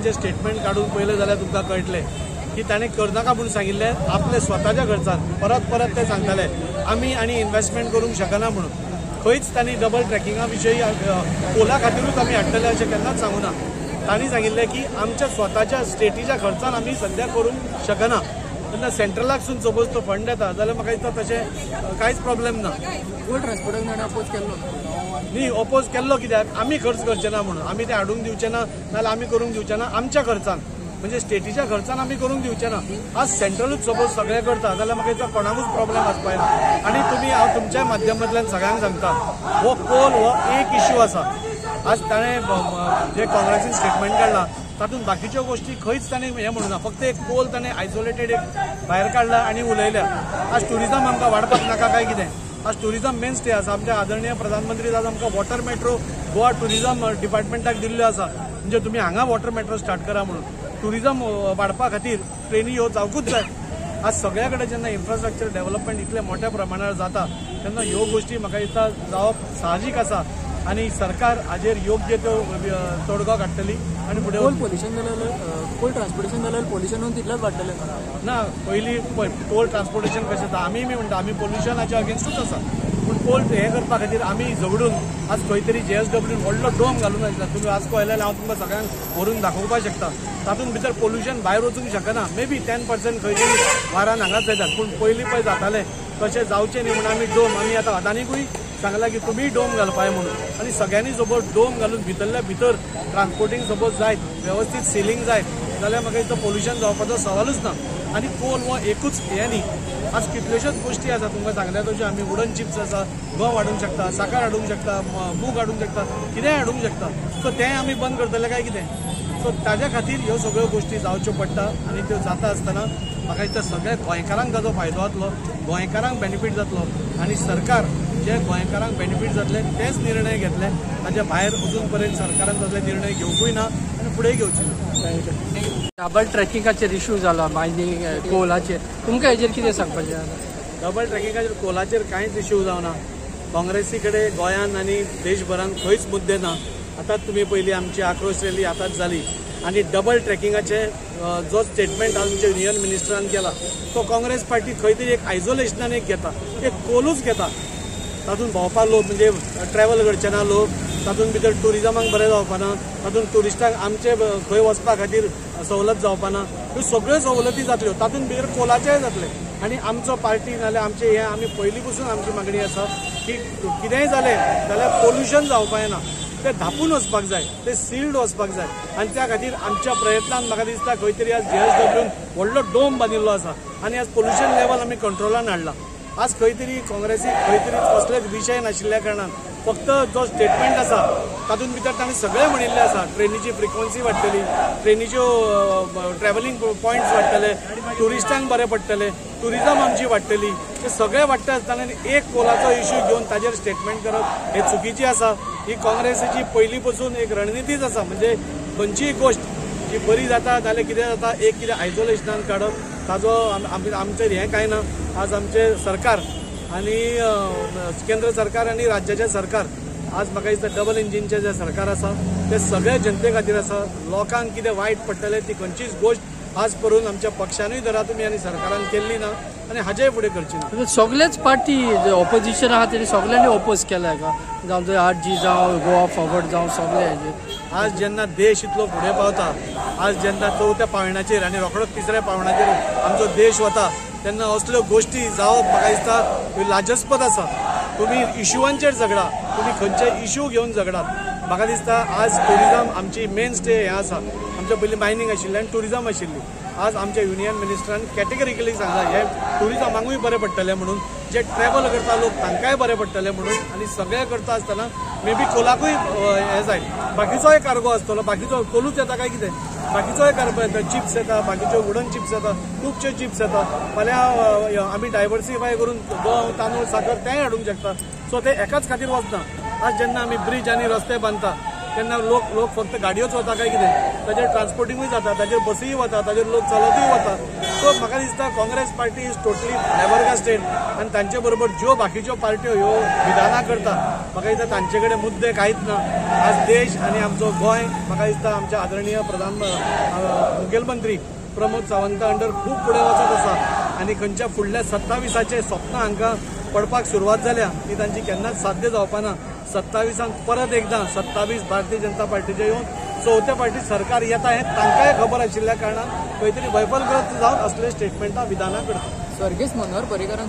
तांचे स्टेटमेंट काढून पळयलें जाल्यार तुमकां कळटलें की ताणें करनाका म्हणून सांगिल्लें आपले स्वताच्या खर्चान परत परत ते सांगताले आमी आनी इन्व्हेस्टमेंट करूंक शकना म्हणून खंयच तांणी डबल ट्रॅकिंगा विशयी पोला खातीरूच आमी हाडटले अशें केन्नाच सांगूं ना तांणी सांगिल्लें की आमच्या स्वताच्या स्टेटीच्या खर्चान आमी सध्या करूंक शकना तेन्ना सेंट्रलाकसून सपोज तो फंड येता जाल्यार म्हाका दिसता तशें कांयच प्रॉब्लेम ना गोल्ड ट्रान्सपोर्टाक ताणें अपोज केल्लो न्ही अपोज केल्लो कित्याक आमी खर्च करचे ना म्हणून आमी ते हाडूंक दिवचे ना नाल्यार आमी करूंक दिवचे ना आमच्या खर्चान म्हणजे स्टेटीच्या खर्चान आमी करूंक दिवचे ना आज सेंट्रलूच सपोज सगळें करता जाल्यार म्हाका दिसता कोणाकूच प्रॉब्लेम आसपाक ना आनी तुमी हांव तुमच्या माध्यमांतल्यान सगळ्यांक सांगता हो पोल हो एक इश्यू आसा आज ताणें जे काँग्रेसीन स्टेटमेंट काडला तातूंत बाकीच्यो गोश्टी खंयच ताणें हें म्हणूं ना फक्त एक पोल ताणें आयसोलेटेड एक भायर काडला आनी उलयल्या आज ट्युरिजम आमकां वाडपाक नाका काय कितें आज ट्युरिजम मेन स्टे आसा आमच्या आदरणीय प्रधानमंत्री आज आमकां वॉटर मेट्रो गोवा ट्युरिजम डिपार्टमेंटाक दिल्ल्यो आसा म्हणजे तुमी हांगा वॉटर मेट्रो स्टार्ट करा म्हणून ट्युरिजम वाडपा खातीर ट्रेनी ह्यो जावकूच जाय आज सगळ्या कडेन जेन्ना इन्फ्रास्ट्रक्चर डेव्हलपमेंट इतले मोठ्या प्रमाणार जाता तेन्ना ह्यो गोश्टी म्हाका दिसता जावप साहजीक आसा आनी सरकार हाजेर योग्य त्यो तोडगो काडटली आनी फुडें टोल पोल्युशन जाल्यार टोल ट्रान्सपोर्टेशन जाल्यार पोल्युशन तितलेंच वाडटलें ना पयलीं पळय टोल ट्रान्सपोर्टेशन कशें जाता आमी म्हणटा आमी पोल्युशनाच्या अगेन्स्टूच आसा पूण टोल हें करपा खातीर आमी झगडून आज खंय तरी JSW व्हडलो डोम घालून आसता तुमी आज पळयल्यार हांव तुमकां सगळ्यांक व्हरून दाखोवपाक शकता तातूंत भितर पोल्युशन भायर वचूंक शकना मे बी 10% खंय तरी वारान हांगाच जातात पूण पयलीं पळय जातालें तशें जावचें न्ही म्हणून आमी डोम आमी आतां अदानीकूय सांगला की तुमी डोम घालपाय म्हणून आनी सगळ्यांनी सपोज डोम घालून भितरल्या भितर ट्रान्सपोर्टींग सपोज जायत वेवस्थीत सिलींग जायत जाल्यार म्हाका दिसता पोल्युशन जावपाचो सवालूच ना आनी पोल हो एकूच हें न्ही आज कितल्योश्योच गोश्टी आसा तुमकां सांगल्या तश्यो आमी वुडन चिप्स आसा गंव हाडूंक शकता साखर हाडूंक शकता मूग हाडूंक शकता कितेंय हाडूंक शकता सो तें आमी बंद करतले काय कितें सो ताज्या खातीर ह्यो सगळ्यो गोश्टी जावच्यो पडटा आनी त्यो जाता आसतना म्हाका दिसता सगळ्या गोंयकारांक ताजो फायदो जातलो गोंयकारांक बेनिफीट जातलो आनी सरकार जे गोंयकारांक बेनिफीट जातले तेच निर्णय घेतले ताच्या भायर अजून पर्यंत सरकारान तसले निर्णय घेवपूय ना आनी फुडें घेवचे ना डबल ट्रॅकिंगाचेर इश्यू जाला मायनींग कोलाचेर तुमकां हेजेर कितें सांगपाचें डबल ट्रॅकिंगाचेर कोलाचेर कांयच इश्यू जावना काँग्रेसी कडेन गोंयान आनी देशभरान खंयच मुद्दे ना आतांच तुमी पयली आमची आक्रोश रॅली आतांच जाली आनी डबल ट्रॅकिंगाचे जो स्टेटमेंट आमच्या युनियन मिनिस्टरान केला तो काँग्रेस पार्टी खंय तरी एक आयसोलेशनान एक घेता एक कोलूच घेता तातूंत भोंवपा लोक म्हणजे ट्रॅव्हल करचे ना लोक तातूंत भितर टुरिजमाक बरें जावपा ना तातूंत टुरिस्टांक आमचे खंय वचपा खातीर सवलत जावपा ना ह्यो सगळ्यो सवलती जातल्यो तातूंत भितर कोलाचेय जातले आनी आमचो पार्टी नाल्यार आमचे हें आमी पयलीं पसून आमची मागणी आसा की कितेंय जालें जाल्यार पोल्युशन जावपाय ना ते धापून वचपाक जाय ते सिल्ड वचपाक जाय आनी त्या खातीर आमच्या प्रयत्नान म्हाका दिसता खंय तरी आज JSWन व्हडलो डोम बांदिल्लो आसा आनी आज पोल्युशन लेवल आमी कंट्रोलान हाडला आज खंय तरी काँग्रेसीक खंय तरी कसलेच विशय नाशिल्ल्या कारणान फक्त जो स्टेटमेंट आसा तातूंत भितर ताणें सगळें म्हणिल्लें आसा ट्रेनीची फ्रिक्वन्सी वाडटली ट्रेनीच्यो ट्रॅव्हलिंग पॉयंट्स वाडटले ट्युरिस्टांक बरें पडटलें टुरिजम आमची वाडटली ते सगळें वाडटा आसतना एक कोलाचो इश्यू घेवन ताजेर स्टेटमेंट करप हे चुकीची आसा ही काँग्रेसीची पयलीं पसून एक रणनितीच आसा म्हणजे खंयचीय गोश्ट जी बरी जाता जाल्यार कितें जाता एक कितें आयसोलेशनान काडप ताजो आमचेर हें कांय ना आज आमचे सरकार आनी केंद्र सरकार आनी राज्याचें सरकार आज म्हाका दिसता डबल इंजिनचें जें सरकार आसा तें सगळ्या जनते खातीर आसा लोकांक कितें वायट पडटलें ती खंयचीच गोश्ट आज परून आमच्या पक्षानूय धरा तुमी आनी सरकारान केल्ली ना आनी हाजेय फुडें करची ना सगळेच पार्टी ऑपोजिशन आहा तेणी सगळ्यांनी ऑपोज केला हेका जावं ते RG जावं गोवा फॉरवर्ड जावं सगळे हेजेर आज जेन्ना देश इतलो फुडें पावता आज जेन्ना 4थ्या पांवड्याचेर आनी रोखडोच 3ऱ्या पांवड्याचेर आमचो देश वता तेन्ना असल्यो गोश्टी जावप म्हाका दिसता लाजस्पद आसा तुमी इश्यूवांचेर झगडा तुमी खंयचे इश्यू घेवन झगडात म्हाका दिसता आज टुरिजम आमची मेन स्टे हें आसा आमच्या पयलीं मायनींग आशिल्लें आनी टुरिजम आशिल्ली आज आमच्या युनियन मिनिस्टरान कॅटेगरिकली सांगला हे टुरिजमाकूय बरें पडटलें म्हणून जे ट्रॅव्हल करता लोक तांकांय बरें पडटलें म्हणून आनी सगळें करता आसतना मे बी कोलाकूय हें जाय बाकीचोय कार्गो आसतलो बाकीचो कोलूच येता काय कितें बाकीचोय कार्गो येता चिप्स येता बाकीच्यो वुडन चिप्स येता खुबश्यो चिप्स येता फाल्यां आमी डायवर्सिफाय करून गंव तांदूळ साखर तेंय हाडूंक शकता सो ते एकाच खातीर वचना आज जेन्ना आमी ब्रीज आनी रस्ते बांदता तेन्ना लोक फक्त गाडयोच वता काय कितें ताजेर ट्रान्सपोर्टिंगूय जाता ताजेर बसूय वता ताजेर लोक चलतूय वता सो म्हाका दिसता काँग्रेस पार्टी इज टोटली फ्लॅबरगास्टेड आनी तांचे बरोबर ज्यो बाकीच्यो पार्ट्यो ह्यो विधानां करता म्हाका दिसता तांचे कडेन मुद्दे कांयच ना आज देश आनी आमचो गोंय म्हाका दिसता आमच्या आदरणीय मुखेलमंत्री प्रमोद सावंता अंडर खूब फुडें वचत आसा आनी खंयच्या फुडल्या 27चे स्वप्न हांकां पडपाक सुरवात जाल्या ती तांची केन्नाच साध्य जावपाना 27 परत एकदां 27 भारतीय जनता पार्टीचे येवन चवथे फावटी सरकार येता हें तांकांय खबर आशिल्ल्या कारणान खंय तरी वैफलग्रस्त जावन असले स्टेटमेंटां विधानां करता. स्वर्गीय मनोहर पर्रीकरान